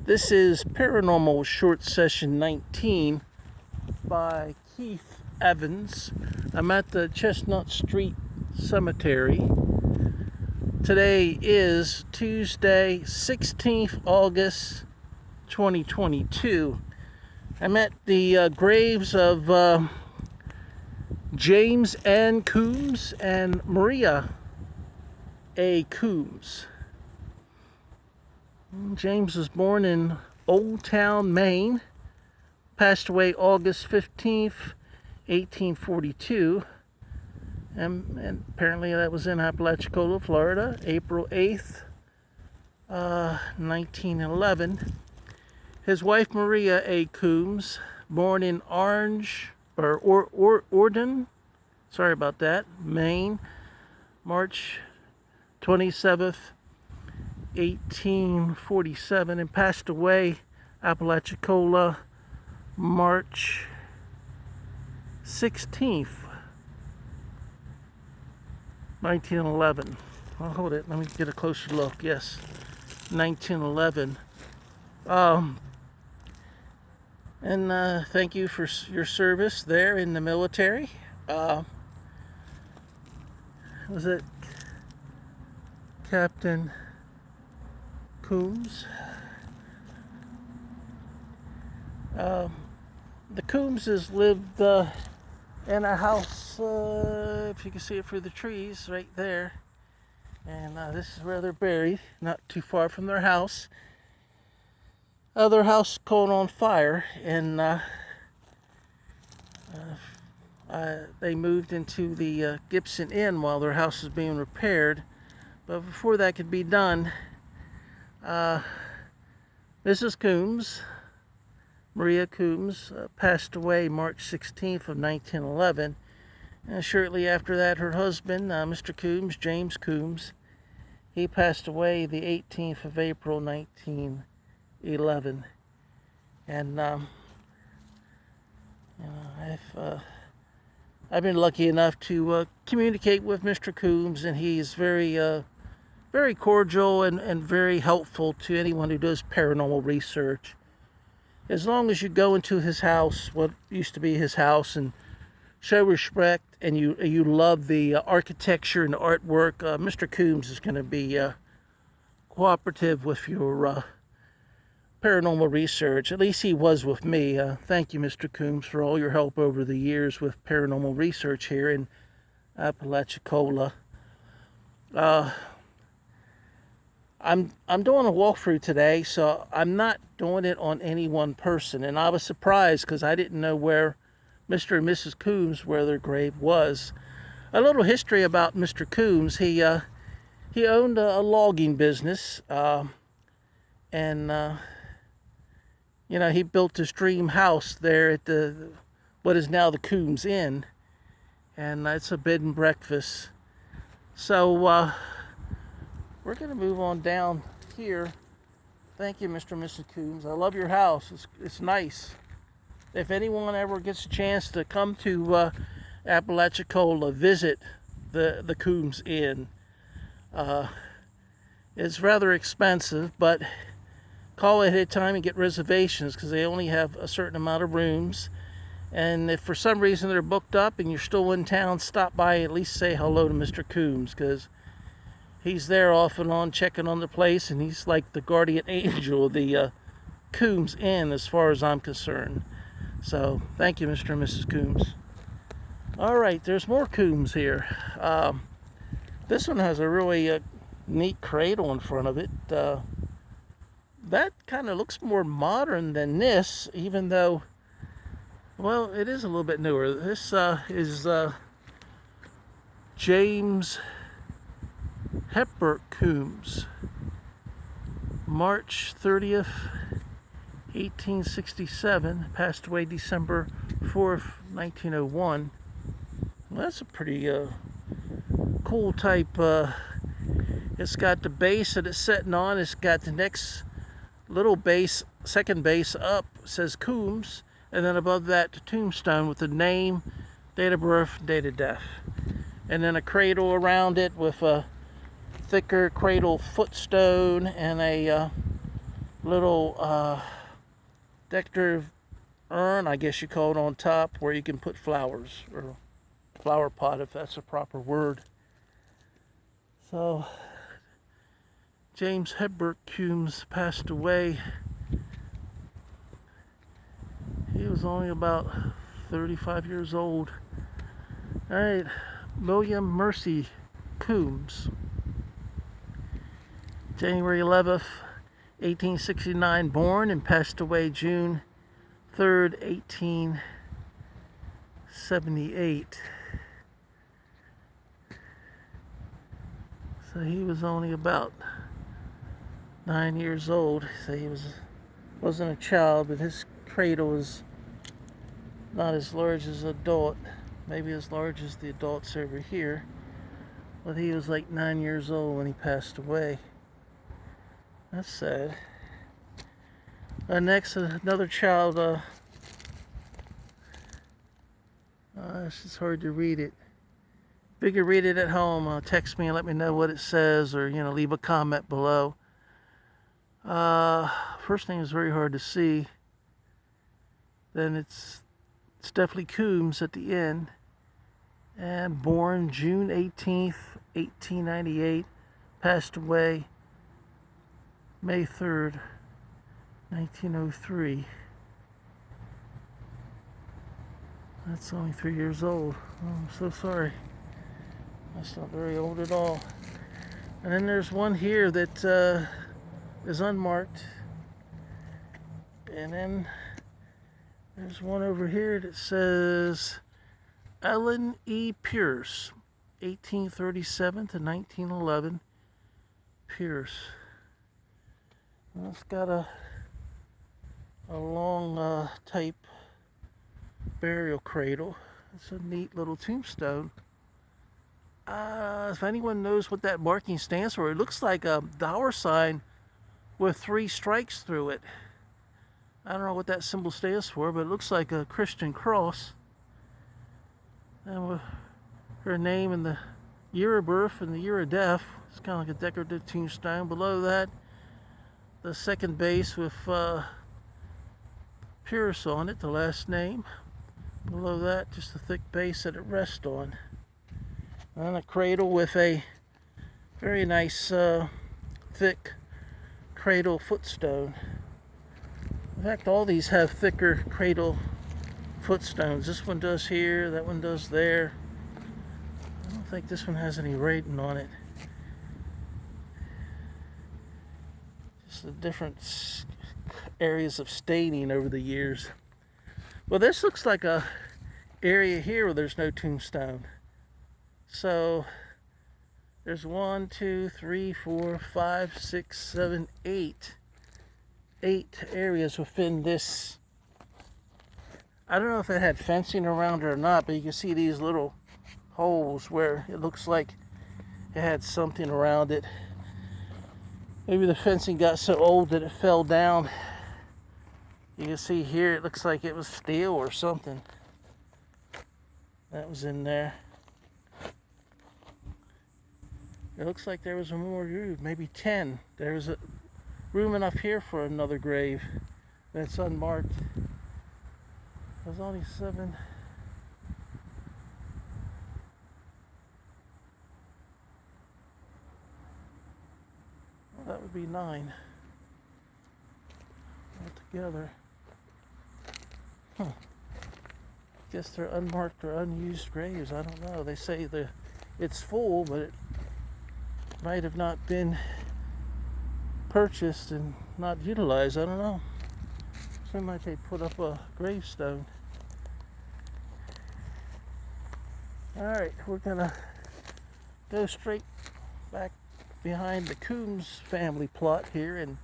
This is Paranormal Short Session 19 by Keith Evans. I'm at the Chestnut Street Cemetery. Today is Tuesday, 16th August 2022. I'm at the graves of James N. Coombs and Maria A. Coombs. James was born in Old Town, Maine, passed away August 15th, 1842, and apparently that was in Apalachicola, Florida, April 8th, 1911. His wife, Maria A. Coombs, born in Orden, sorry about that, Maine, March 27th, 1847, and passed away Apalachicola, March 16th, 1911. I'll hold it. Let me get a closer look. Yes, 1911. And thank you for your service there in the military. Was it Captain Coombs? The Coombeses lived in a house, if you can see it through the trees right there, and this is where they're buried, not too far from their house. Their house caught on fire, and they moved into the Gibson Inn while their house was being repaired. But before that could be done, Mrs. Coombs, Maria Coombs, passed away March 16th of 1911. And shortly after that, her husband, Mr. Coombs, James Coombs, he passed away the 18th of April, 1911. And I've been lucky enough to communicate with Mr. Coombs, and he's very cordial and very helpful to anyone who does paranormal research. As long as you go into his house, what used to be his house, and show respect, and you love the architecture and the artwork, Mr. Coombs is going to be cooperative with your paranormal research. At least he was with me. Thank you, Mr. Coombs, for all your help over the years with paranormal research here in Apalachicola. I'm doing a walkthrough today, so I'm not doing it on any one person. And I was surprised because I didn't know where Mr. and Mrs. Coombs, where their grave was. A little history about Mr. Coombs. He owned a logging business, and he built his dream house there at what is now the Coombs Inn, and it's a bed and breakfast. So we're going to move on down here. Thank you, Mr. and Mrs. Coombs. I love your house. It's nice. If anyone ever gets a chance to come to Apalachicola, visit the Coombs Inn. It's rather expensive, but call ahead of time and get reservations because they only have a certain amount of rooms. And if for some reason they're booked up and you're still in town, stop by and at least say hello to Mr. Coombs, because he's there off and on checking on the place, and he's like the guardian angel of the Coombs Inn as far as I'm concerned. So thank you, Mr. and Mrs. Coombs. All right, there's more Coombs here. This one has a really neat cradle in front of it. That kind of looks more modern than this, even though, well, it is a little bit newer. This is James Hepburn Coombs, March 30th, 1867, passed away December 4th, 1901. Well, that's a pretty cool type. It's got the base that it's sitting on. It's got the next little base, second base up, says Coombs, and then above that the tombstone with the name, date of birth, date of death, and then a cradle around it with a thicker cradle footstone and a little decorative urn, I guess you call it, on top where you can put flowers, or flower pot if that's a proper word. So James Hedberg Coombs passed away. He was only about 35 years old. All right, William Mercy Coombs, January 11th, 1869 born, and passed away June 3rd, 1878. So he was only about 9 years old. So he wasn't a child, but his cradle was not as large as an adult, maybe as large as the adults over here. But he was like 9 years old when he passed away. That's sad. Next, another child. It's just hard to read it. If you can read it at home, text me and let me know what it says, or leave a comment below. First name is very hard to see. Then it's definitely Coombs at the end. And born June 18th, 1898. Passed away May 3rd, 1903. That's only 3 years old. Oh, I'm so sorry. That's not very old at all. And then there's one here that is unmarked. And then there's one over here that says Ellen E. Pierce, 1837 to 1911. Pierce. And it's got a long type burial cradle. It's a neat little tombstone. If anyone knows what that marking stands for, it looks like a dollar sign with 3 strikes through it. I don't know what that symbol stands for, but it looks like a Christian cross. And with her name and the year of birth and the year of death, it's kind of like a decorative tombstone. Below that, the second base with Pierce on it, the last name. Below that, just a thick base that it rests on. And a cradle with a very nice thick cradle footstone. In fact, all these have thicker cradle footstones. This one does here, that one does there. I don't think this one has any rating on it. Just the different areas of staining over the years. Well, this looks like a area here where there's no tombstone. So there's 1, 2, 3, 4, 5, 6, 7, 8 areas within this. I don't know if it had fencing around it or not, but you can see these little holes where it looks like it had something around it. Maybe the fencing got so old that it fell down. You can see here it looks like it was steel or something that was in there. It looks like there was more room, maybe 10. There's a room enough here for another grave that's unmarked. There's only 7. Well, that would be 9 altogether. Huh. Guess they're unmarked or unused graves. I don't know. They say it's full, but it might have not been purchased and not utilized. I don't know. So might they put up a gravestone. Alright, we're gonna go straight back behind the Coombs family plot here in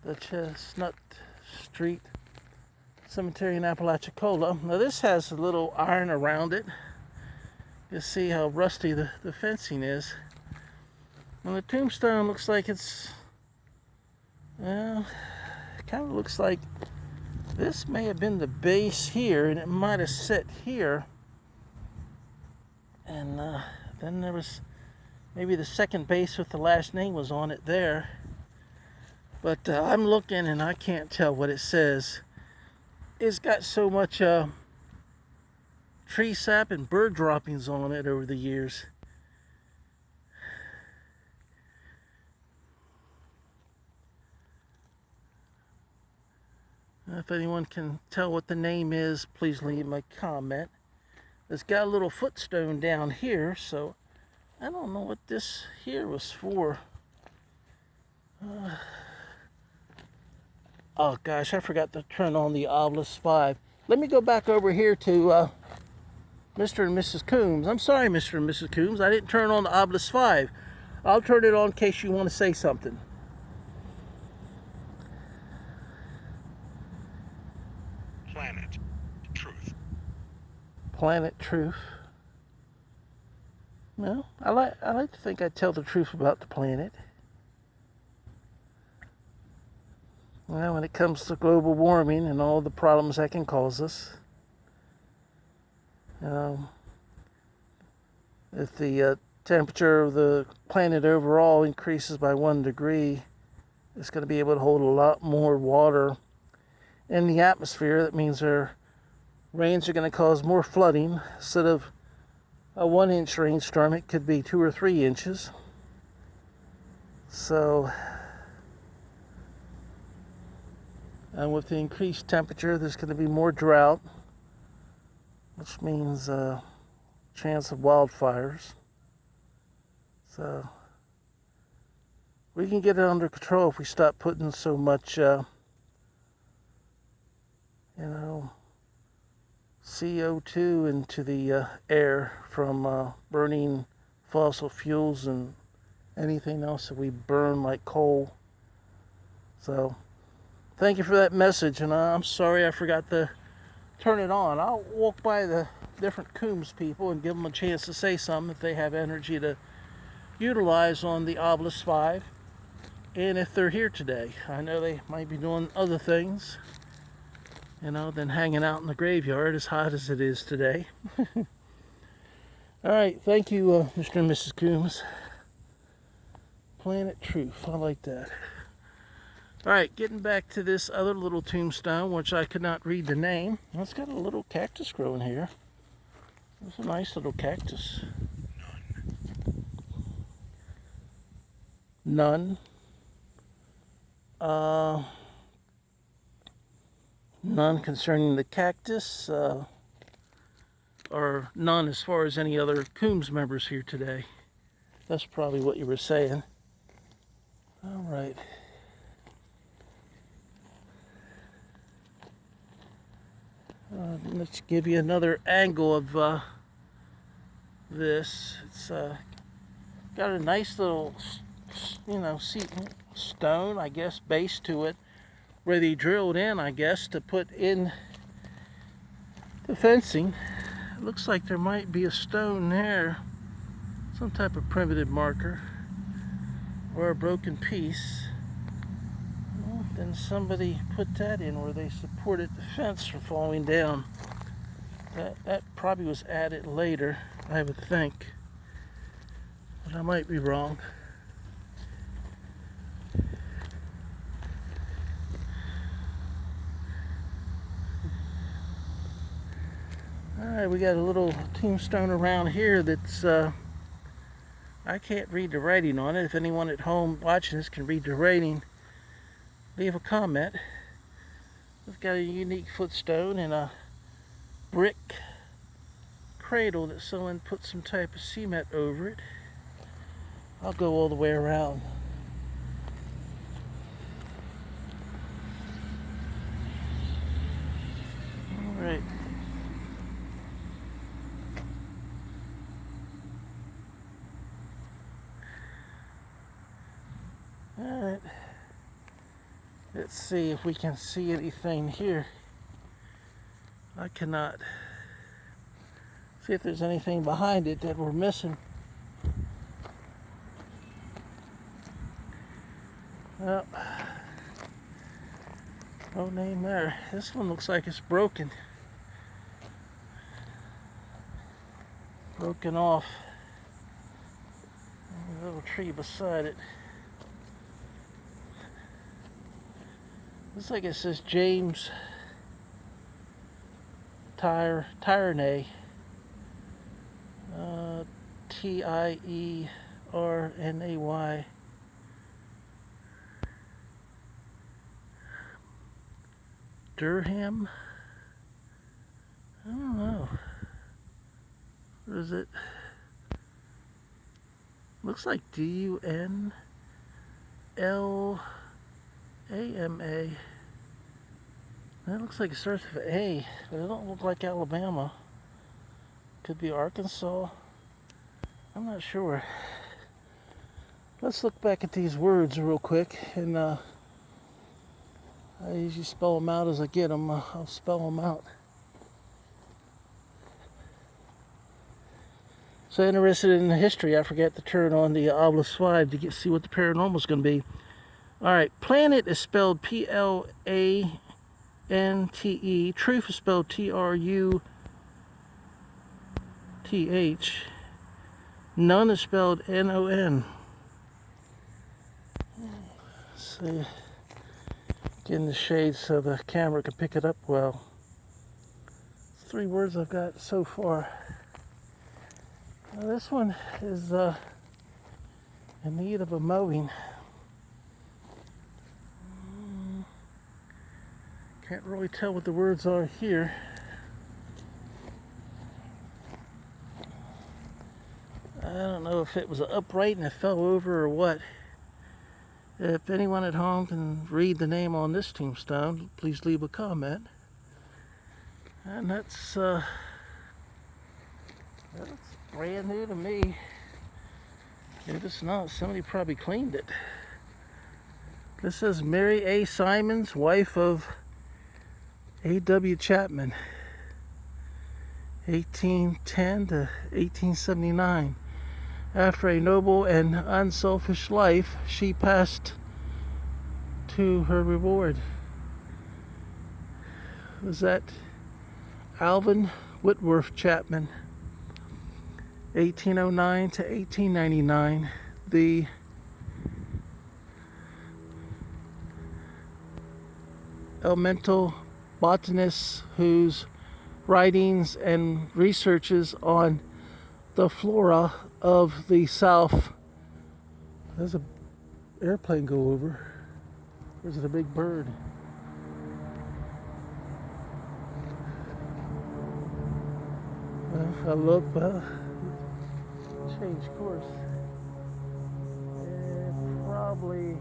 the Chestnut Street Cemetery in Apalachicola. Now this has a little iron around it. You see how rusty the fencing is. And the tombstone looks like it's, well, it kind of looks like this may have been the base here, and it might have set here. And then there was maybe the second base with the last name was on it there. But I'm looking and I can't tell what it says. It's got so much tree sap and bird droppings on it over the years. If anyone can tell what the name is, please leave a comment. It's got a little footstone down here, so I don't know what this here was for. Oh gosh, I forgot to turn on the Ovilus Vb. Let me go back over here to Mr. and Mrs. Coombs. I'm sorry, Mr. and Mrs. Coombs, I didn't turn on the Ovilus Vb. I'll turn it on in case you want to say something. Planet Truth. Planet Truth. Well, I like to think I tell the truth about the planet. Well, when it comes to global warming and all the problems that can cause us. If the temperature of the planet overall increases by 1 degree, it's going to be able to hold a lot more water in the atmosphere. That means our rains are going to cause more flooding. Instead of a 1-inch rainstorm, it could be 2 or 3 inches. So, and with the increased temperature, there's going to be more drought, which means chance of wildfires. So, we can get it under control if we stop putting so much CO2 into the air from burning fossil fuels and anything else that we burn like coal. So, thank you for that message, and I'm sorry I forgot to turn it on. I'll walk by the different Coombs people and give them a chance to say something if they have energy to utilize on the Ovilus Vb, and if they're here today. I know they might be doing other things, than hanging out in the graveyard as hot as it is today. Alright, thank you, Mr. and Mrs. Coombs. Planet Truth, I like that. Alright, getting back to this other little tombstone, which I could not read the name. Well, it's got a little cactus growing here. It's a nice little cactus. None. None concerning the cactus, or none as far as any other Coombs members here today. That's probably what you were saying. Alright. Let's give you another angle of this. It's got a nice little, stone, I guess, base to it, where they drilled in, I guess, to put in the fencing. It looks like there might be a stone there, some type of primitive marker, or a broken piece. Well, then somebody put that in where they supported the fence from falling down. That probably was added later, I would think, but I might be wrong. Alright, we got a little tombstone around here that's, I can't read the writing on it. If anyone at home watching this can read the writing, leave a comment. It's got a unique footstone and a brick cradle that someone put some type of cement over it. I'll go all the way around. Alright. Alright, let's see if we can see anything here. I cannot see if there's anything behind it that we're missing. Well, no name there. This one looks like it's broken. Broken off. A little tree beside it. Looks like it says James Tierney. Tierrnay. Durham? I don't know. What is it? Looks like Dunlama. That looks like it starts with an A, but it don't look like Alabama. Could be Arkansas. I'm not sure. Let's look back at these words real quick, and I usually spell them out as I get them. I'll spell them out. So interested in the history, I forgot to turn on the Ovilus Vb to see what the paranormal is going to be. All right, planet is spelled Plante. Truth is spelled Truth. None is spelled Non. See, get in the shade so the camera can pick it up well. 3 words I've got so far. Now this one is in need of a mowing. Can't really tell what the words are here. I don't know if it was upright and it fell over or what. If anyone at home can read the name on this tombstone, please leave a comment. And that's brand new to me. If it's not, somebody probably cleaned it. This says Mary A. Simons, wife of A.W. Chapman, 1810 to 1879. After a noble and unselfish life, she passed to her reward. Was that Alvin Whitworth Chapman, 1809 to 1899. The elemental botanist whose writings and researches on the flora of the South. There's an airplane go over. Or is it a big bird? I look, change course. Probably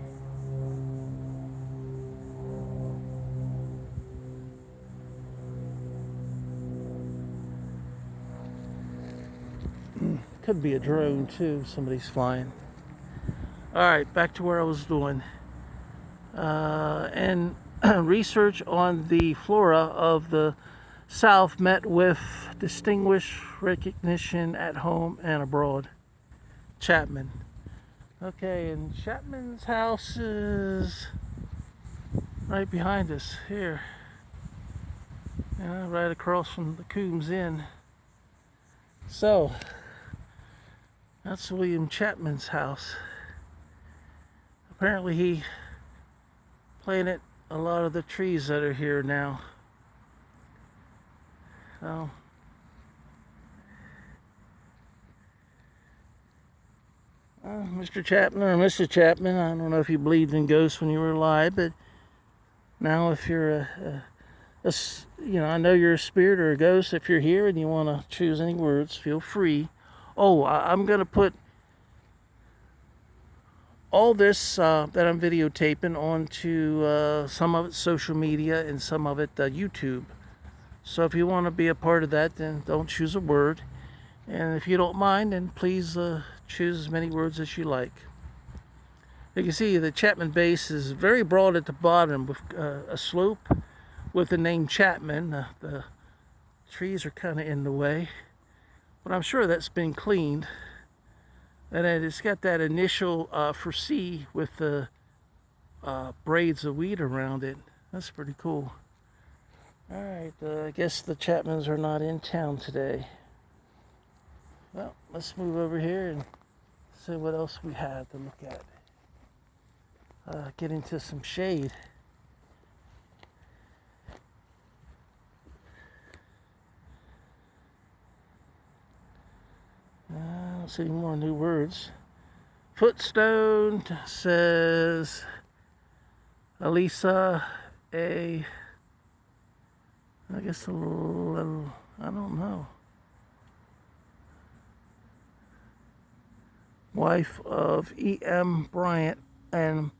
could be a drone too. Somebody's flying. All right, back to where I was doing. And research on the flora of the South met with distinguished recognition at home and abroad. Chapman. Okay, and Chapman's house is right behind us here. Right across from the Coombs Inn. So, that's William Chapman's house. Apparently he planted a lot of the trees that are here now. So, Mr. Chapman or Mrs. Chapman, I don't know if you believed in ghosts when you were alive, but now if you're I know you're a spirit or a ghost. If you're here and you want to choose any words, feel free. Oh, I'm going to put all this that I'm videotaping onto some of it social media and some of it YouTube. So if you want to be a part of that, then don't choose a word. And if you don't mind, then please choose as many words as you like. You can see the Chapman base is very broad at the bottom with a slope with the name Chapman. The trees are kind of in the way, but I'm sure that's been cleaned. And then it's got that initial for C with the braids of weed around it. That's pretty cool. All right, I guess the Chapmans are not in town today. Well, let's move over here and see what else we have to look at. Get into some shade. see more new words. Footstone says Elisa A. I guess a little, I don't know. Wife of E.M. Bryant and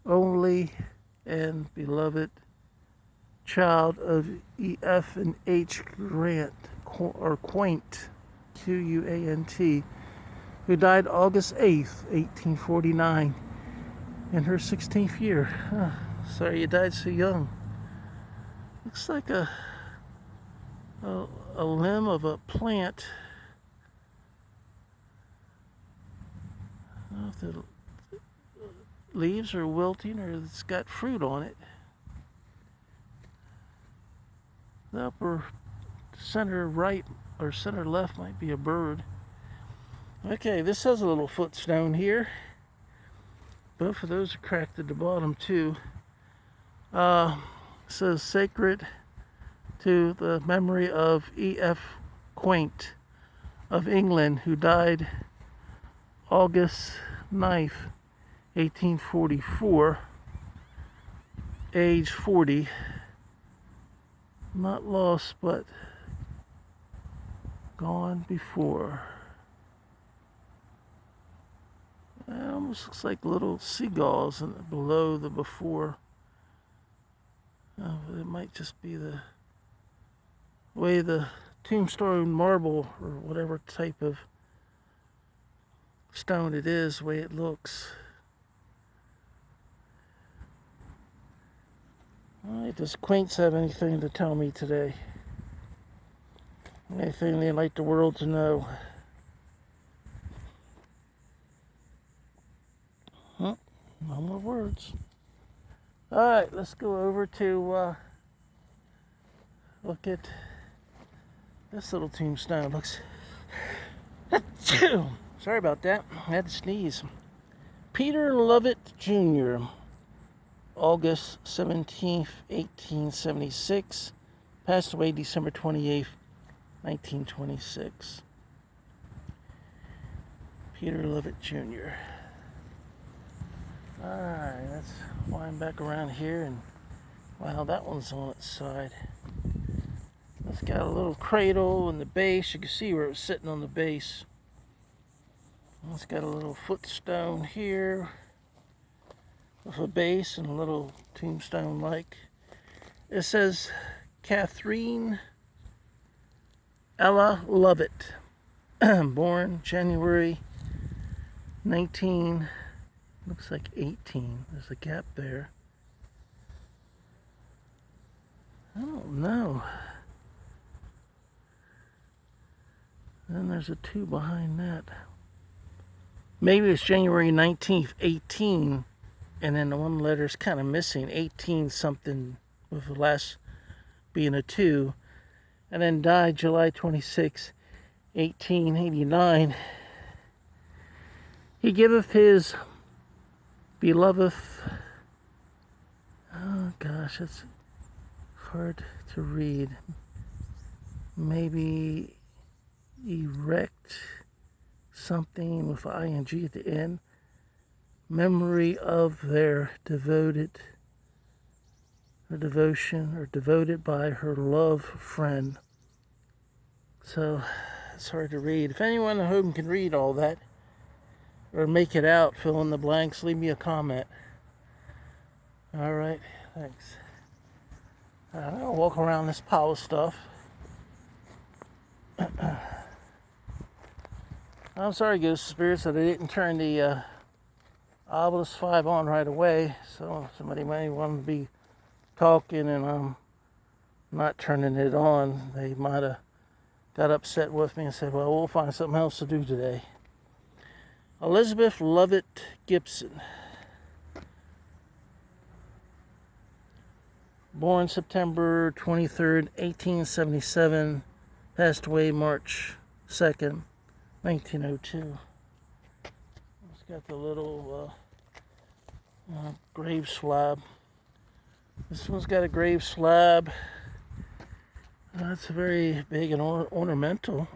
only and beloved child of E.F. and H. Grant, or Quaint, Q-U-A-N-T, who died August 8th, 1849, in her 16th year. Sorry you died so young. Looks like a limb of a plant. I don't know if the leaves are wilting or it's got fruit on it. The upper center right or center left might be a bird. Okay, this has a little footstone here. Both of those are cracked at the bottom too. Says sacred to the memory of E.F. Quaint of England, who died August 9th, 1844, age 40. Not lost, but gone before. It almost looks like little seagulls below the before. It might just be the way the tombstone marble or whatever type of stone it is, the way it looks. Alright, does Quaints have anything to tell me today? Anything they'd like the world to know? No more words. Alright, let's go over to look at this little tombstone. Looks. Sorry about that. I had to sneeze. Peter Lovett Jr., August 17th, 1876. Passed away December 28th, 1926. Peter Lovett Jr. Alright, let's wind back around here, and wow, that one's on its side. It's got a little cradle in the base. You can see where it was sitting on the base. It's got a little footstone here with a base and a little tombstone like. It says Catherine Ella Lovett, born January 19, looks like 18. There's a gap there. I don't know. Then there's a 2 behind that. Maybe it's January 19th, 18, and then the one letter's kind of missing, 18 something, with the last being a 2, and then died July 26, 1889. He giveth his beloved, oh gosh, it's hard to read, maybe erect something with ing at the end, memory of their devoted, or devotion, or devoted by her love friend. So it's hard to read. If anyone at home can read all that or make it out, fill in the blanks, leave me a comment. Alright, thanks. I'll walk around this pile of stuff. I'm sorry, ghost spirits, that I didn't turn the Ovilus 5 on right away. So somebody may want to be talking and I'm not turning it on. They might have got upset with me and said, well, we'll find something else to do today. Elizabeth Lovett Gibson. Born September 23rd, 1877. Passed away March 2nd, 1902. It's got the little grave slab. This one's got a grave slab. That's very big and ornamental.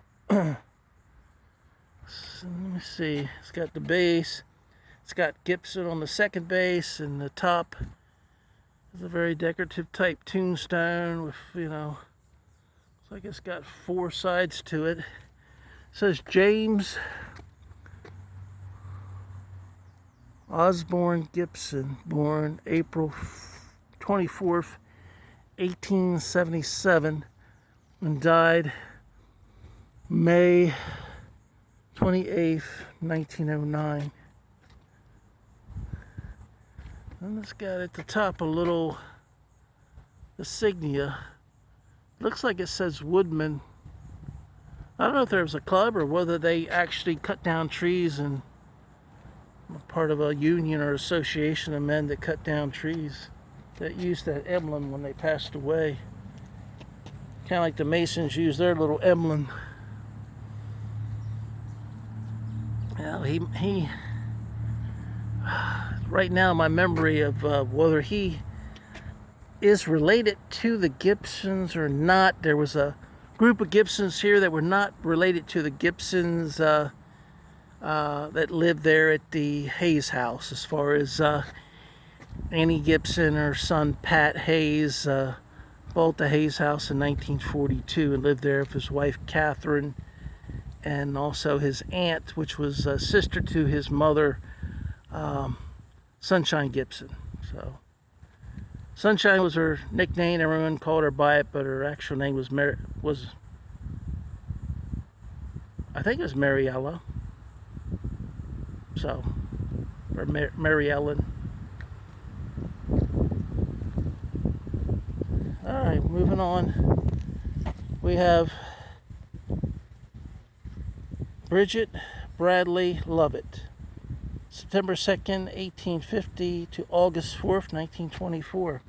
So let me see. It's got the base. It's got Gibson on the second base, and the top is a very decorative type tombstone with, you know, looks like it's got 4 sides to it. It says James Osborne Gibson, born April 24th, 1877, and died May 28th, 1909. And it's got at the top a little insignia. Looks like it says Woodman. I don't know if there was a club or whether they actually cut down trees and were part of a union or association of men that cut down trees that used that emblem when they passed away. Kind of like the Masons use their little emblem. Well, he right now my memory of whether he is related to the Gibsons or not. There was a group of Gibsons here that were not related to the Gibsons that lived there at the Hayes house, as far as Annie Gibson, her son Pat Hayes, bought the Hayes house in 1942 and lived there with his wife Catherine, and also his aunt, which was sister to his mother, Sunshine Gibson. So Sunshine was her nickname. Everyone called her by it, but her actual name was I think it was Mariella. So, or Mary Ellen. All right, moving on. We have Bridget Bradley Lovett, September 2nd, 1850 to August 4th, 1924.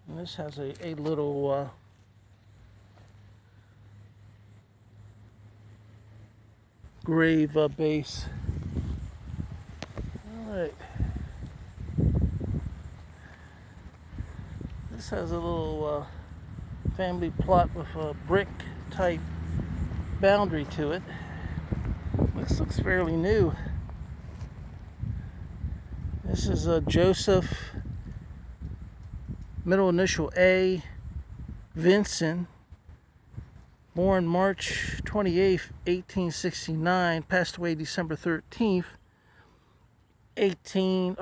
And this has a little grave base. All right. This has a little family plot with a brick type boundary to it. This looks fairly new. This is Joseph, middle initial A, Vincent, born March 28th, 1869, passed away December 13th, 19,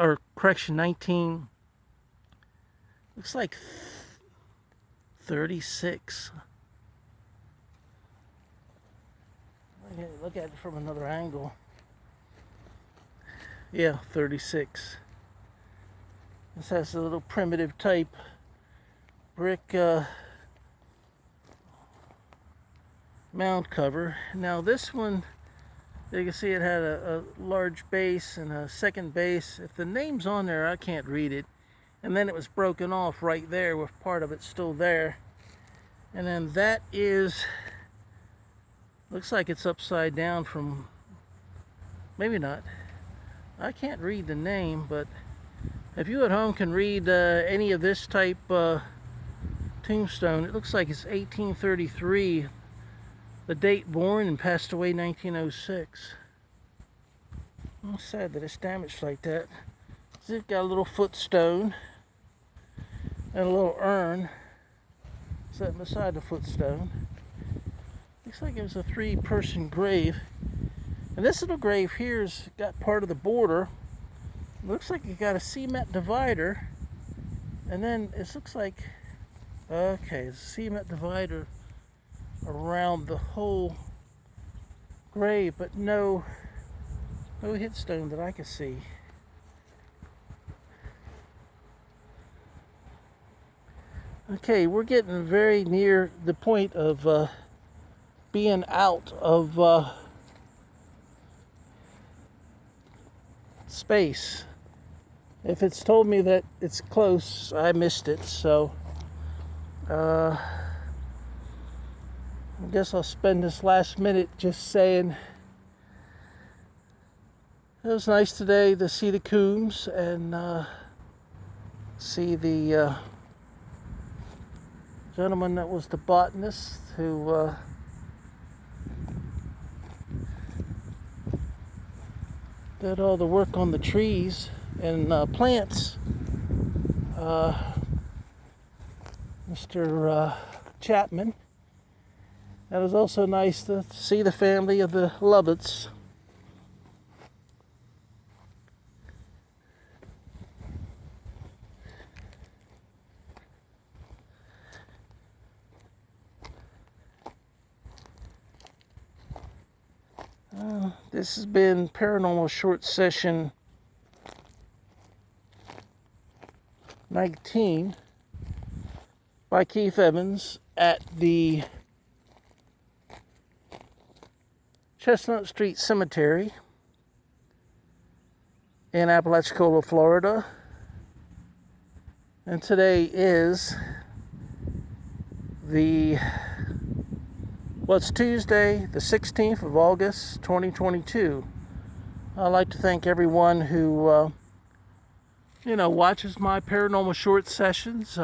looks like 36. Look at it from another angle. Yeah, 36. This has a little primitive type brick mound cover. Now this one, you can see it had a large base and a second base. If the name's on there, I can't read it. And then it was broken off right there with part of it still there. And then that is, looks like it's upside down from, maybe not. I can't read the name, but if you at home can read any of this type tombstone, it looks like it's 1833. The date born and passed away 1906. I'm sad that it's damaged like that. It's got a little footstone and a little urn set beside the footstone. Looks like it was a 3-person grave. And this little grave here's got part of the border. Looks like it got a cement divider. And then it looks like, okay, it's a cement divider around the whole grave, but no headstone that I can see. Okay, we're getting very near the point of being out of space. If it's told me that it's close, I missed it, so I guess I'll spend this last minute just saying it was nice today to see the combs and see the gentleman that was the botanist who did all the work on the trees and plants. Mr. Chapman. It was also nice to see the family of the Lovetts. This has been Paranormal Short Session 19 by Keith Evans at the Chestnut Street Cemetery in Apalachicola, Florida. And today is Tuesday, the 16th of August, 2022. I'd like to thank everyone who, watches my paranormal short sessions.